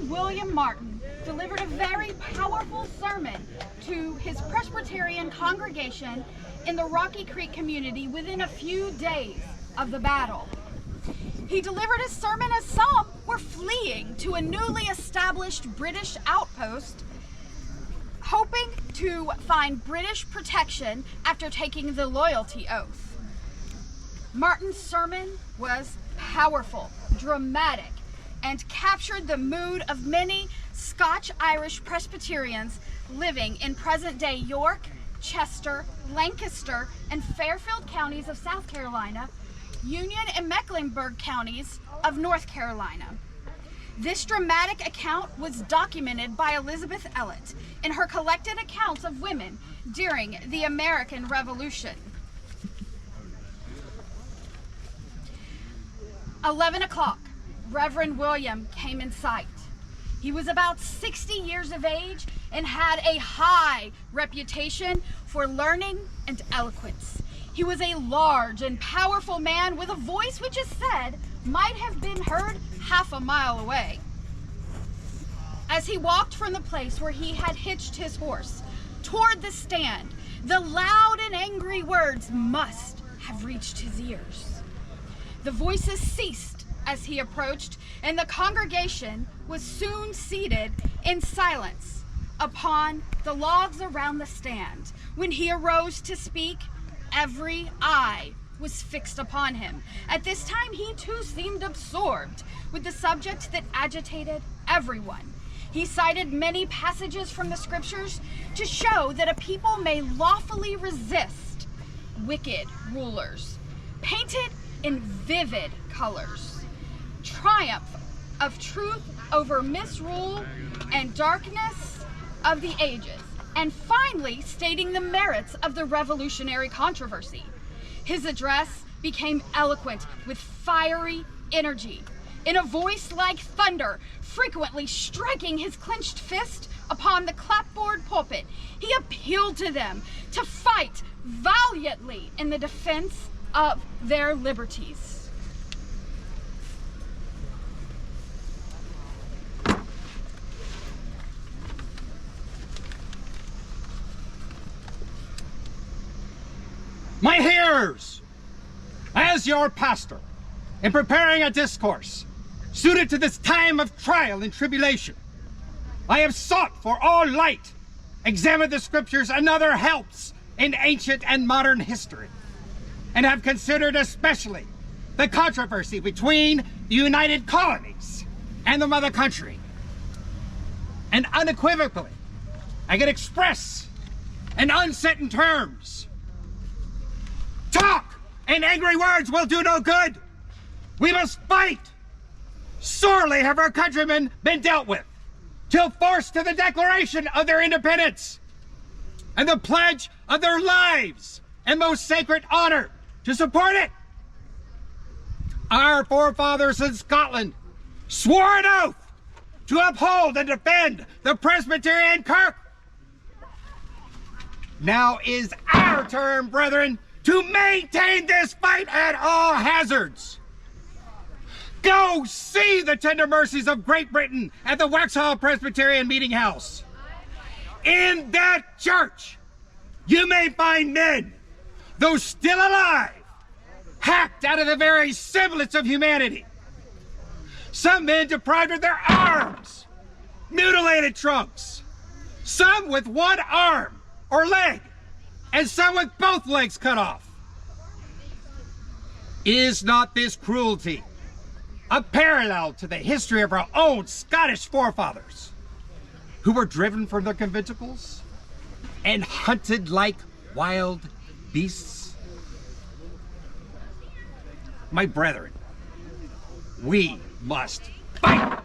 Reverend William Martin delivered a very powerful sermon to his Presbyterian congregation in the Rocky Creek community within a few days of the battle. He delivered a sermon as some were fleeing to a newly established British outpost, hoping to find British protection after taking the loyalty oath. Martin's sermon was powerful, dramatic, and captured the mood of many Scotch-Irish Presbyterians living in present-day York, Chester, Lancaster, and Fairfield counties of South Carolina, Union and Mecklenburg counties of North Carolina. This dramatic account was documented by Elizabeth Elliot in her collected accounts of women during the American Revolution. 11 o'clock, Reverend William came in sight. He was about 60 years of age and had a high reputation for learning and eloquence. He was a large and powerful man with a voice which is said might have been heard half a mile away. As he walked from the place where he had hitched his horse toward the stand, the loud and angry words must have reached his ears. The voices ceased as he approached, and the congregation was soon seated in silence upon the logs around the stand. When he arose to speak, every eye was fixed upon him. At this time, he too seemed absorbed with the subject that agitated everyone. He cited many passages from the scriptures to show that a people may lawfully resist wicked rulers, painted in vivid colors. Triumph of truth over misrule and darkness of the ages, and finally stating the merits of the revolutionary controversy. His address became eloquent with fiery energy, in a voice like thunder, frequently striking his clenched fist upon the clapboard pulpit. He appealed to them to fight valiantly in the defense of their liberties. My hearers, as your pastor, in preparing a discourse suited to this time of trial and tribulation, I have sought for all light, examined the scriptures and other helps in ancient and modern history, and have considered especially the controversy between the United Colonies and the mother country. And unequivocally, I can express in uncertain terms, talk and angry words will do no good. We must fight. Sorely have our countrymen been dealt with, till forced to the declaration of their independence and the pledge of their lives and most sacred honor to support it. Our forefathers in Scotland swore an oath to uphold and defend the Presbyterian Kirk. Now is our turn, brethren, to maintain this fight at all hazards. Go see the tender mercies of Great Britain at the Waxhaws Presbyterian Meeting House. In that church, you may find men, though still alive, hacked out of the very semblance of humanity. Some men deprived of their arms, mutilated trunks, some with one arm or leg, and some with both legs cut off. Is not this cruelty a parallel to the history of our own Scottish forefathers, who were driven from their conventicles and hunted like wild beasts? My brethren, we must fight!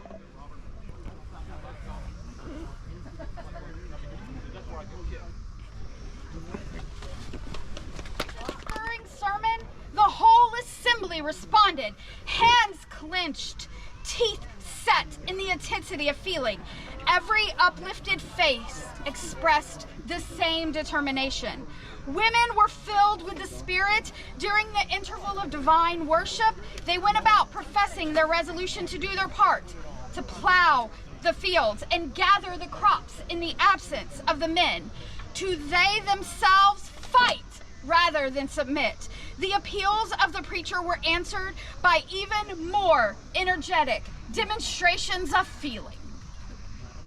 During sermon, the whole assembly responded, hands clenched, teeth set in the intensity of feeling. Every uplifted face expressed the same determination. Women were filled with the Spirit. During the interval of divine worship, they went about professing their resolution to do their part, to plow the fields and gather the crops in the absence of the men, to they themselves fight rather than submit. The appeals of the preacher were answered by even more energetic demonstrations of feeling.